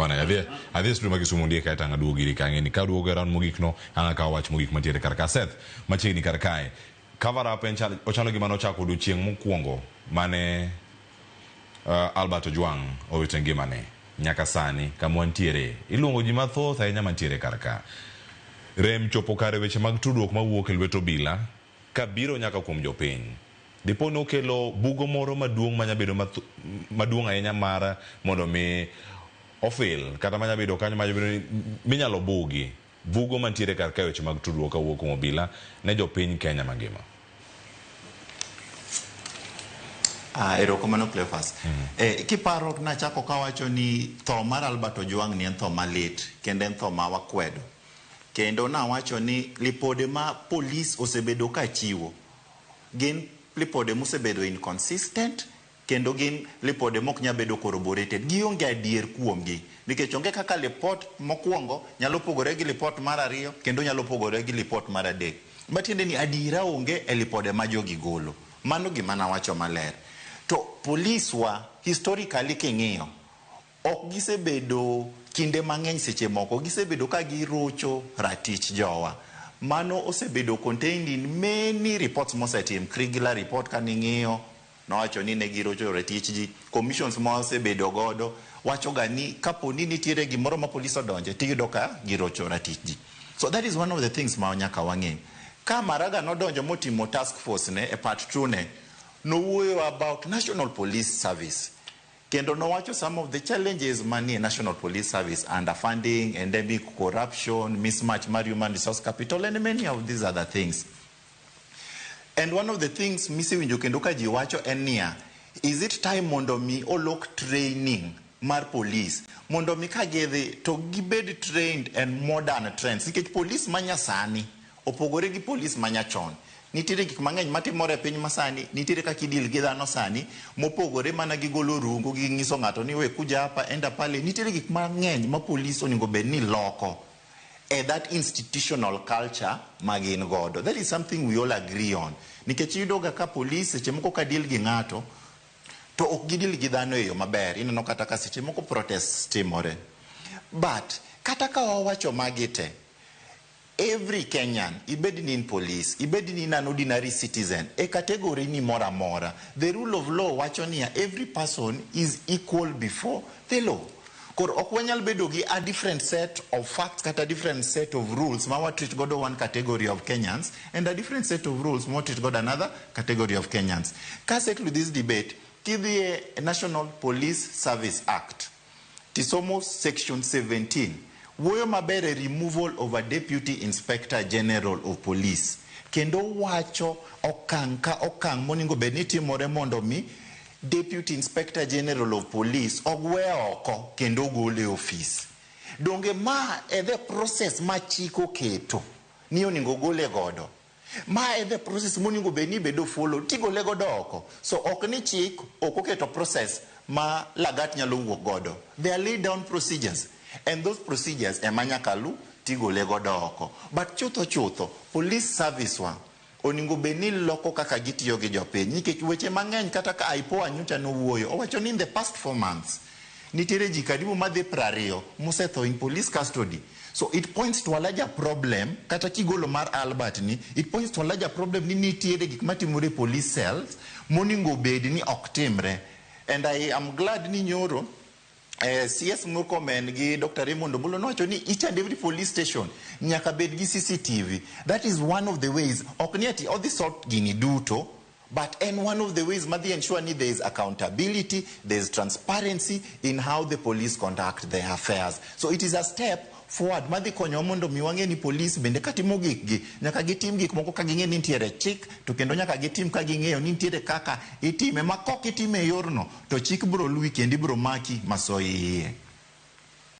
kone adhi studio Kisumu ndie ka tanga duogi ri kange ni ka duogo ran mogik no anga ka wach mogik mantiere kar ka Seth machiegni kar kae cover up en ochalo gima nochako odiochieng' mokwongo mane Albert Ojwang owito ngimane nyaka sani kama wantiere iluongo ji mathoth ahinya mantiere kar ka rem chopo kare weche mag tudruok mawuok e lwet obila ka biro nyaka kuom jopiny dipo ni okelo bugo moro maduong' manyabedo maduong' ahinya mar mondo mi ofil kata manyabedo kanyo manyabedo minyalo bugi bugo mantiere kar ka weche mag tudruok kawuok kuom obila ne jopiny Kenya mangima. Erokamano Cleophas. Kiparo nachako kawacho ni tho mar Albert Ojwang ni en tho malit kendo en tho ma wakwedo. Kendo nawacho ni lipode ma police osebedo ka chiwo gin lipode mosebedo inconsistent kendo gin lipode mok nyabedo corroborated gionge adier kuomgi nikech onge kaka lipot mokwongo nyalo pogore gi lipot mar ariyo kendo nyalo pogore gi lipot mar adek matiende ni adiera onge e lipode ma jogi golo. Mano gima nawacho maler. To police wa historically king'iyo ok gisebedo kinde mang'eny seche moko gisebedo ka girocho ratich jowa. Mano osebedo contained in many reports mosetim. Krigler report kaning'iyo nowacho ni ne girocho ratich ji. Commissions ma osebedo godo wacho ga ni kapo ni nitiere gimoro ma police odonje tiyudo ka girocho ratich ji. So that is one of the things ma nyaka wang'e. Ka Maraga nodonjo motimo task force ne e part 2 ne no wuoyo about National Police Service. Kendo nowacho some of the challenges mani National Police Service, underfunding, endemic corruption, mismatch mar human resource capital, and many of these other things. And one of the things Misi Winjo kendo ka ji wacho en niya, is it time mondo mi olok training mar police mondo mi ka gidhi to gibed trained and modern trends nikech police manyasani opogore gi police manyachon. Nitiere gik mang'eny matimore e piny masani, nitiere kaka idil gi dhano sani mopogore mana gi golo rungu gi ng'iso ng'ato ni we kuja hapa enda pale. Nitiere gik mang'eny ma police onego bed ni loko that institutional culture magin godo. That is something we all agree on. Nikech yudo ga ka police seche moko ka deal gi ng'ato to ok gidil gi dhano e yo maber. Ineno kata ka seche moko protest timore. But kata ka wawacho magite, every Kenyan, ibedi ni in police, ibedi ni an ordinary citizen, a category ni mora mora. The rule of law wacho niya, every person is equal before the law. Kor okwanyal bedo gi a different set of facts kata different set of rules ma wa treat godo one category of Kenyans and a different set of rules ma treat godo another category of Kenyans. Kasek to this debate, the National Police Service Act, tisomo section 17, wuoyo mabere removal of a Deputy Inspector General of Police. Kendo wacho okang ka okang moningo beni timore mondo mi Deputy Inspector General of Police ogwe oko kendo gole office. Donge ma the process ma chiko keto ni oningo gole godo. Ma the process moningo beni bedo follow tigole godo oko. So ok ni chik oko keto process ma lagat nyalo wuok godo. They are laid down procedures. And those procedures emanya kalu tigole godo oko. But chutho police service wa oningo beni loko kaka gitiyo gi jopiny nikech weche mang'eny kata ka aipo anyucha no wuoyo owacho ni in the past 4 months nitiere ji karibu madhi 20 mosetho in police custody. So it points to a larger problem kata kigolo mar Albert ni it points to a larger problem ni nitiere gik matimore police cells moningo bed ni ok timre. And I am glad ni nyoro CS Murkomen gi Dr. Raymond Obila nowacho ni each and every police station nyaka bed gi CCTV. That is one of the ways ok ni ati all this sort gini duto, but and one of the ways madhi ensure ni there is accountability, there is transparency in how the police conduct their affairs. So it is a step forward madhi konyo mondo miwange ni police bende katimo gikgi nyaka gitim gik moko ka ging'e ni nitiere chik to kendo nyaka gitim ka ging'eyo ni nitiere kaka itime ma kok itime yorno to chik bro lui kendi bro maki masoyi.